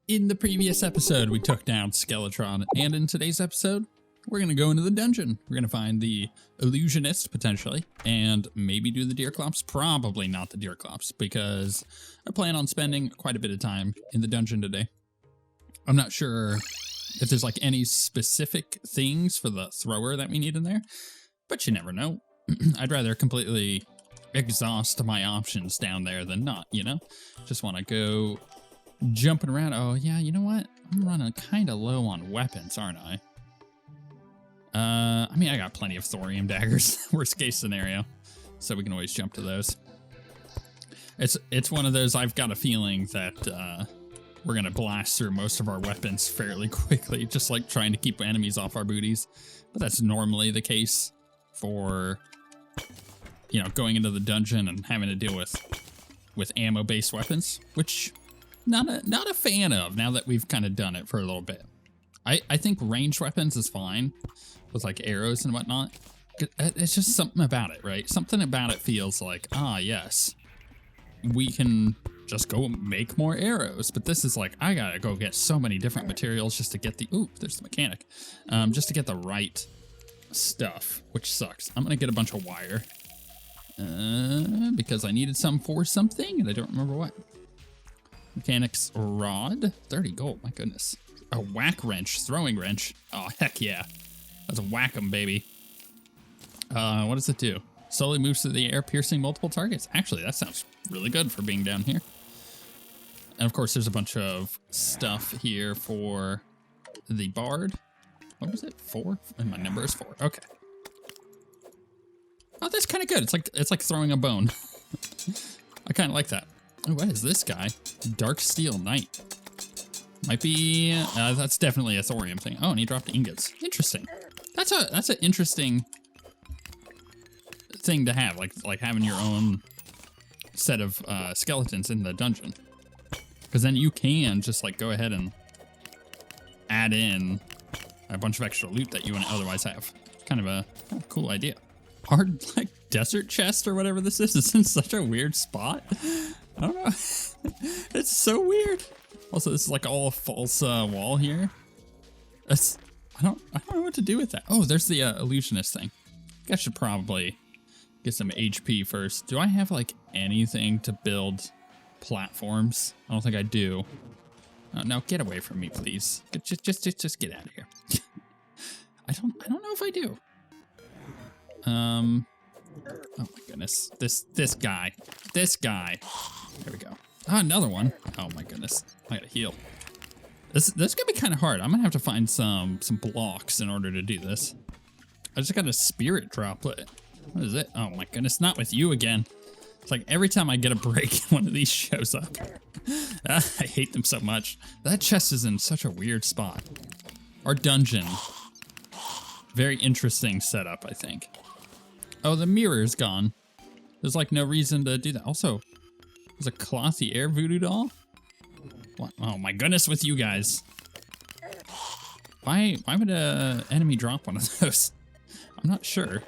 In the previous episode, we took down Skeletron, and in today's episode, we're going to go into the dungeon. We're going to find the illusionist, potentially, and maybe do the Deerclops. Probably not the Deerclops, because I plan on spending quite a bit of time in the dungeon today. I'm not sure if there's like any specific things for the thrower that we need in there, but you never know. I'd rather completely exhaust my options down there than not, you know? Just want to go jumping around. Oh, yeah, you know what? I'm running kind of low on weapons, aren't I? I mean, I got plenty of thorium daggers, worst case scenario, so we can always jump to those. It's one of those, I've got a feeling that we're going to blast through most of our weapons fairly quickly, just like trying to keep enemies off our booties. But that's normally the case for, you know, going into the dungeon and having to deal with ammo-based weapons, which not a fan of now that we've kind of done it for a little bit. I think ranged weapons is fine with like arrows and whatnot. It's just something about it, right? Something about it feels like, ah, yes, we can just go make more arrows. But this is like, I gotta go get so many different materials just to get the, ooh, there's the mechanic. Just to get the right stuff, which sucks. I'm gonna get a bunch of wire because I needed some for something and I don't remember what. Mechanics rod, 30 gold, my goodness. A whack wrench, throwing wrench. Oh, heck yeah. That's a whack 'em, baby. What does it do? Slowly moves through the air, piercing multiple targets. Actually, that sounds really good for being down here. And of course, there's a bunch of stuff here for the bard. What was it? 4? And my number is 4. Okay. Oh, that's kind of good. It's like throwing a bone. I kind of like that. Oh, what is this guy? Dark Steel Knight. Might be, that's definitely a thorium thing. Oh, and he dropped ingots. Interesting. That's an interesting thing to have, like having your own set of skeletons in the dungeon. Because then you can just like go ahead and add in a bunch of extra loot that you wouldn't otherwise have. Kind of a cool idea. Hard, like, desert chest or whatever this is in such a weird spot. I don't know. It's so weird. Also, this is like all a false wall here. I don't know what to do with that. Oh, there's the illusionist thing. I think I should probably get some HP first. Do I have like anything to build platforms? I don't think I do. Oh, no, get away from me, please. Just get out of here. I don't know if I do. Oh my goodness. This guy. There we go. Ah, another one. Oh my goodness. I gotta heal. This is gonna be kind of hard. I'm gonna have to find some blocks in order to do this. I just got a spirit droplet. What is it? Oh my goodness, not with you again. It's like every time I get a break, one of these shows up. I hate them so much. That chest is in such a weird spot. Our dungeon. Very interesting setup, I think. Oh, the mirror is gone. There's like no reason to do that. Also, there's a clothy air voodoo doll. What? Oh my goodness, with you guys. Why would an enemy drop one of those? I'm not sure.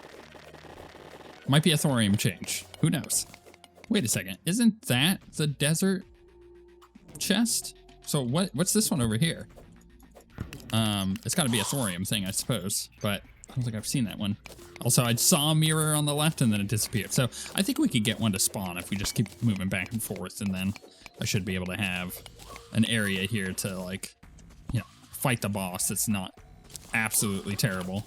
Might be a thorium change. Who knows? Wait a second. Isn't that the desert chest? So what's this one over here? It's got to be a thorium thing, I suppose, but I don't think I've seen that one. Also, I saw a mirror on the left and then it disappeared. So I think we could get one to spawn if we just keep moving back and forth, and then I should be able to have an area here to, like, you know, fight the boss that's not absolutely terrible.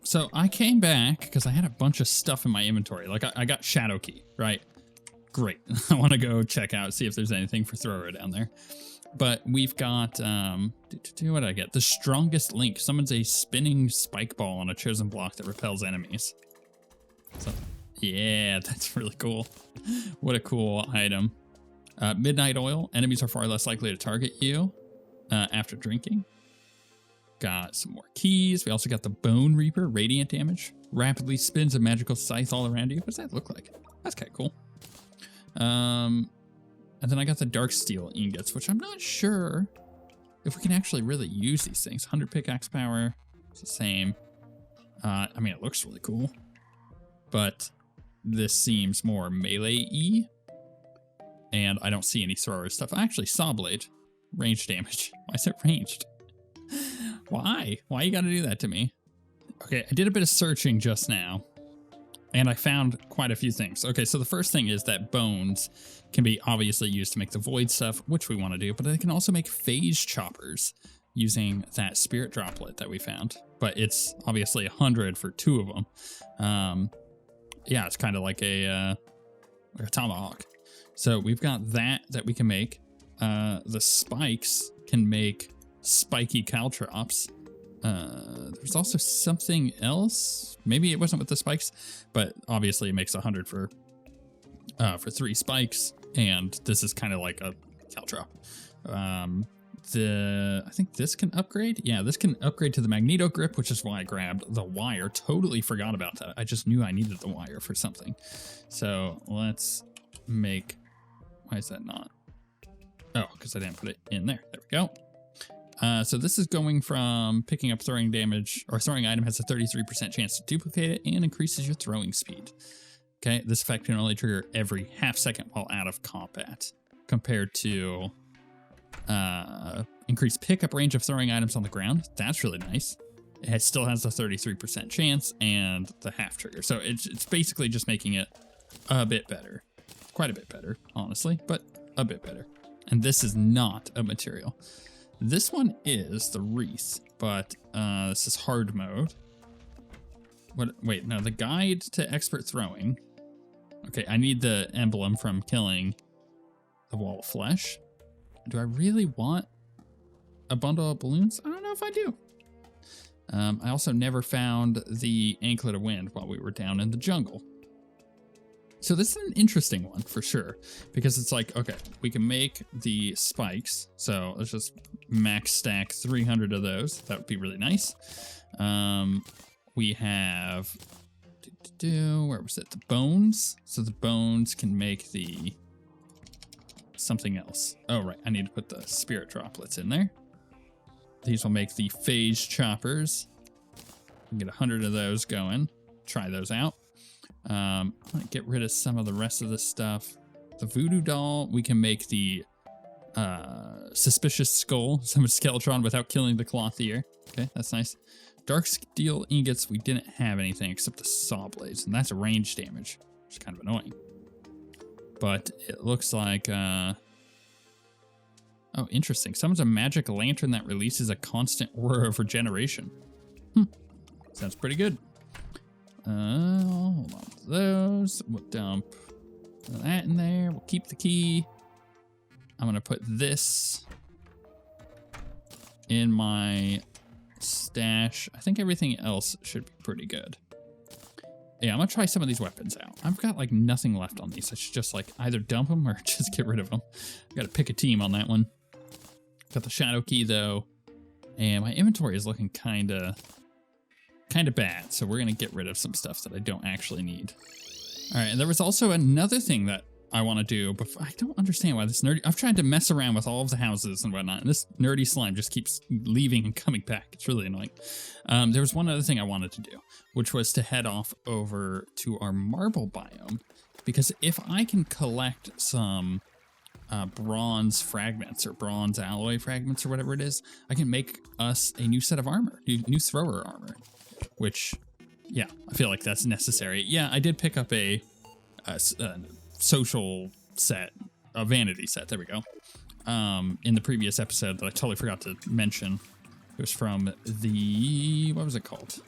So I came back because I had a bunch of stuff in my inventory. Like, I got Shadow Key, right? Great. I want to go check out, see if there's anything for thrower down there. But we've got, what did I get? The strongest link. Summons a spinning spike ball on a chosen block that repels enemies. So, yeah, that's really cool. What a cool item. Midnight oil. Enemies are far less likely to target you after drinking. Got some more keys. We also got the Bone Reaper. Radiant damage. Rapidly spins a magical scythe all around you. What does that look like? That's kind of cool. And then I got the dark steel ingots, which I'm not sure if we can actually really use these things. 100 pickaxe power. It's the same. I mean, it looks really cool. But this seems more melee-y. And I don't see any thrower stuff. Actually, saw blade. range damage. Why is it ranged? Why? Why you gotta do that to me? Okay, I did a bit of searching just now, and I found quite a few things. Okay, so the first thing is that bones can be obviously used to make the void stuff, which we want to do, but they can also make phase choppers using that spirit droplet that we found. But it's obviously 100 for 2 of them. Yeah, it's kind of like a tomahawk. So we've got that we can make. The spikes can make spiky caltrops. There's also something else. Maybe it wasn't with the spikes, but obviously it makes 100 for 3 spikes, and this is kind of like a caltrop. I think this can upgrade. Yeah, this can upgrade to the magneto grip, which is why I grabbed the wire. Totally forgot about that. I just knew I needed the wire for something. So let's make. Why is that not? Oh, because I didn't put it in there. There we go. So this is going from picking up throwing damage, or throwing item has a 33% chance to duplicate it and increases your throwing speed. Okay, this effect can only trigger every half second while out of combat, compared to increased pickup range of throwing items on the ground. That's really nice. It still has the 33% chance and the half trigger. So it's basically just making it a bit better. Quite a bit better, honestly, but a bit better. And this is not a material. This one is the wreath, but this is hard mode. Wait, no, the guide to expert throwing. Okay, I need the emblem from killing the wall of flesh. Do I really want a bundle of balloons? I don't know if I do. I also never found the anklet of wind while we were down in the jungle. So this is an interesting one for sure, because it's like, okay, we can make the spikes. So let's just max stack 300 of those. That would be really nice. We have, where was it? The bones. So the bones can make the something else. Oh, right. I need to put the spirit droplets in there. These will make the phase choppers. Get 100 of those going. Try those out. I'm gonna get rid of some of the rest of this stuff. The voodoo doll, we can make the suspicious skull, some Skeletron without killing the clothier. Okay, that's nice. Dark steel ingots, we didn't have anything except the saw blades, and that's a range damage, which is kind of annoying. But it looks like, oh, interesting. Someone's a magic lantern that releases a constant aura of regeneration. Sounds pretty good. Hold on to those. We'll dump that in there. We'll keep the key. I'm going to put this in my stash. I think everything else should be pretty good. Yeah, I'm going to try some of these weapons out. I've got like nothing left on these. I should just like either dump them or just get rid of them. I got to pick a team on that one. Got the shadow key though. And my inventory is looking kind of bad. So we're going to get rid of some stuff that I don't actually need. All right. And there was also another thing that I want to do, but I don't understand why this nerdy... I've tried to mess around with all of the houses and whatnot, and this nerdy slime just keeps leaving and coming back. It's really annoying. There was one other thing I wanted to do, which was to head off over to our Marble Biome, because if I can collect some bronze fragments or bronze alloy fragments or whatever it is, I can make us a new set of armor, new thrower armor, which, yeah, I feel like that's necessary. Yeah, I did pick up a social set, a vanity set, there we go, in the previous episode that I totally forgot to mention. It was from the, what was it called?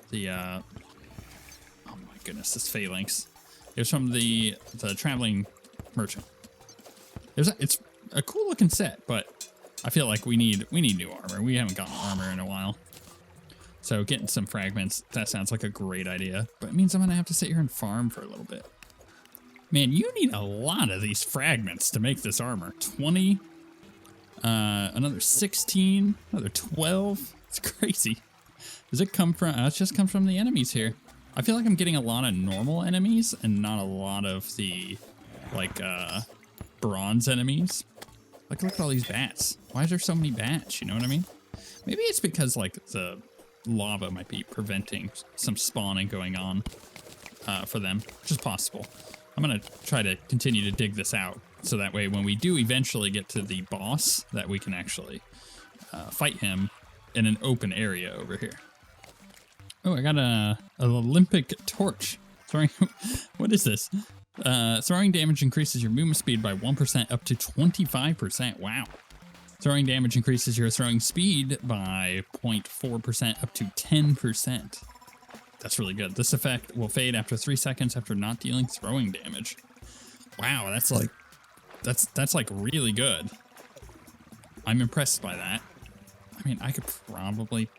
The, oh my goodness, this phalanx. It was from the traveling merchant. It's a cool looking set, but I feel like we need new armor. We haven't gotten armor in a while. So getting some fragments, that sounds like a great idea, but it means I'm gonna have to sit here and farm for a little bit. Man, you need a lot of these fragments to make this armor. 20, another 16, another 12. It's crazy. Does it come from, it just comes from the enemies here. I feel like I'm getting a lot of normal enemies and not a lot of the, like, bronze enemies. Like, look at all these bats. Why is there so many bats? You know what I mean? Maybe it's because, like, the lava might be preventing some spawning going on for them, which is possible. I'm going to try to continue to dig this out. So that way when we do eventually get to the boss, that we can actually fight him in an open area over here. Oh, I got an Olympic torch. Throwing, what is this? Throwing damage increases your movement speed by 1% up to 25%. Wow. Throwing damage increases your throwing speed by 0.4% up to 10%. That's really good. This effect will fade after 3 seconds after not dealing throwing damage. Wow, that's like really good. I'm impressed by that. I mean, I could probably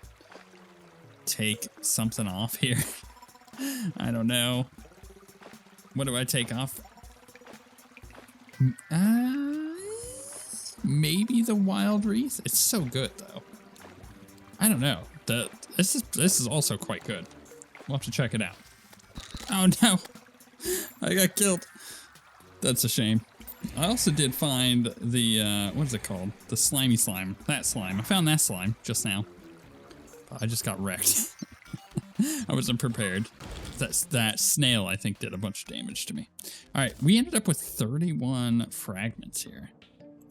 take something off here. I don't know. What do I take off? Maybe the wild wreath. It's so good though. I don't know. This is also quite good. We'll have to check it out. Oh no, I got killed. That's a shame. I also did find the what is it called? The slimy slime. That slime. I found that slime just now. I just got wrecked. I wasn't prepared. That snail, I think, did a bunch of damage to me. All right, we ended up with 31 fragments here.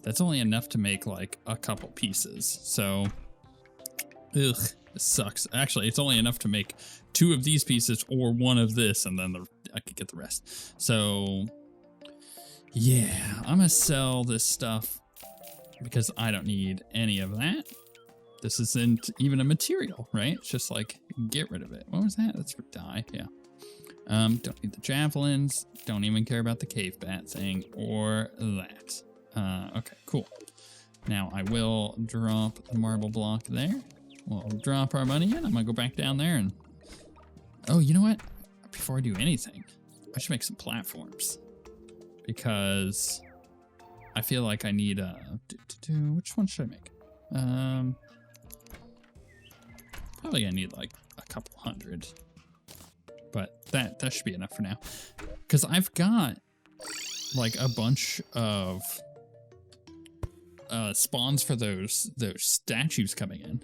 That's only enough to make like a couple pieces. So, ugh, this sucks. Actually, it's only enough to make 2 of these pieces or 1 of this, and then I could get the rest. So, yeah, I'm gonna sell this stuff because I don't need any of that. This isn't even a material, right? It's just like, get rid of it. What was that? That's for dye, yeah. Don't need the javelins. Don't even care about the cave bat thing or that. Okay, cool. Now I will drop the marble block there. We'll drop our money in. I'm gonna go back down there and... Oh, you know what? Before I do anything, I should make some platforms. Because I feel like I need which one should I make? Probably gonna need like a couple hundred, but that should be enough for now. Because I've got like a bunch of spawns for those statues coming in.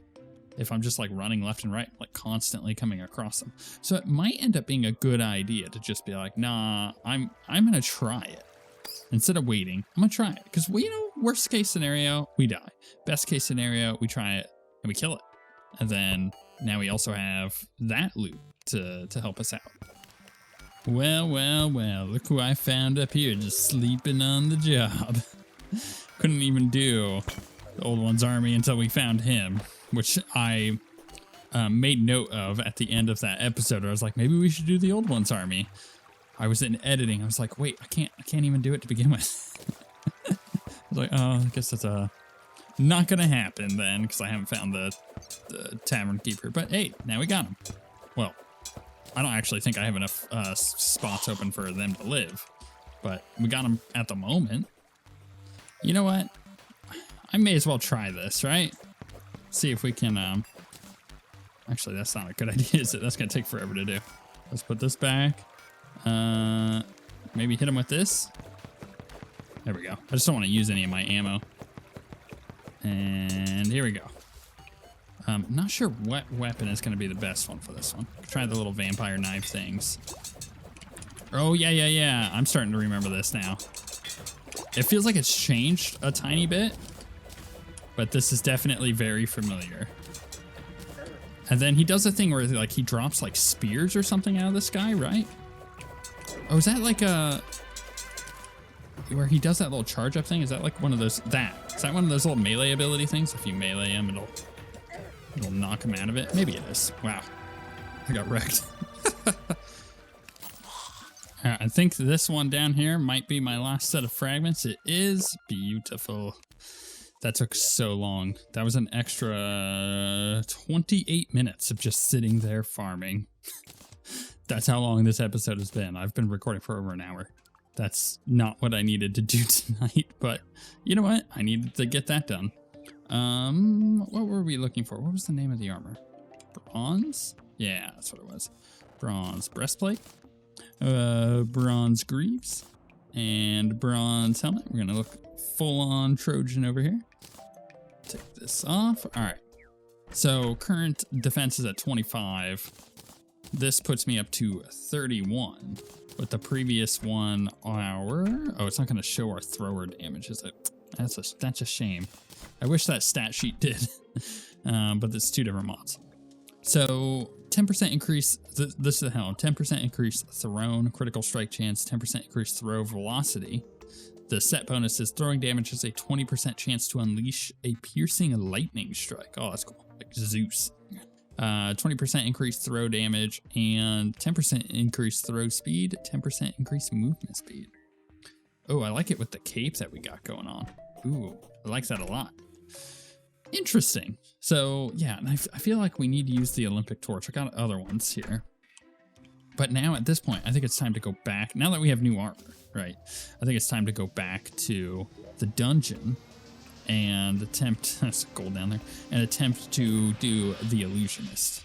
If I'm just like running left and right, like constantly coming across them, so it might end up being a good idea to just be like, nah, I'm gonna try it instead of waiting. I'm gonna try it because worst case scenario, we die. Best case scenario, we try it and we kill it, and then now we also have that loot to help us out. Well, look who I found up here just sleeping on the job. Couldn't even do the Old One's army until we found him, which I made note of at the end of that episode. I was like, maybe we should do the Old One's army. I was in editing. I was like, wait, I can't even do it to begin with. I was like, oh, I guess that's not gonna happen then, because I haven't found the tavern keeper. But hey, now we got him. Well, I don't actually think I have enough spots open for them to live, but we got him at the moment. You know what? I may as well try this, right? See if we can, actually, that's not a good idea, is it? That's gonna take forever to do. Let's put this back. Maybe hit him with this. There we go. I just don't want to use any of my ammo. And here we go. Not sure what weapon is going to be the best one for this one. Try the little vampire knife things. Oh, yeah. I'm starting to remember this now. It feels like it's changed a tiny bit, but this is definitely very familiar. And then he does a thing where like he drops like spears or something out of the sky, right? Oh, is that like where he does that little charge up thing? Is that like one of those, is that one of those little melee ability things? If you melee him, it'll knock him out of it. Maybe it is. Wow. I got wrecked. I think this one down here might be my last set of fragments. It is beautiful. That took so long. That was an extra 28 minutes of just sitting there farming. That's how long this episode has been. I've been recording for over an hour. That's not what I needed to do tonight, but you know what? I needed to get that done. What were we looking for? What was the name of the armor? Bronze? Yeah, that's what it was. Bronze breastplate, bronze greaves, and bronze helmet. We're gonna look full on Trojan over here. Take this off. All right. So current defense is at 25. This puts me up to 31. With the previous one, oh, it's not going to show our thrower damage, is it? That's a shame. I wish that stat sheet did, but it's 2 different mods. So 10% increase, this is the helm, 10% increase thrown critical strike chance, 10% increase throw velocity. The set bonus is throwing damage has a 20% chance to unleash a piercing lightning strike. Oh, that's cool, like Zeus. 20% increased throw damage and 10% increased throw speed, 10% increased movement speed. Oh, I like it with the cape that we got going on. Ooh, I like that a lot. Interesting. So yeah, and I feel like we need to use the Olympic torch. I got other ones here. But now at this point, I think it's time to go back. Now that we have new armor, right? I think it's time to go back to the dungeon and attempt, that's gold down there, and attempt to do the illusionist.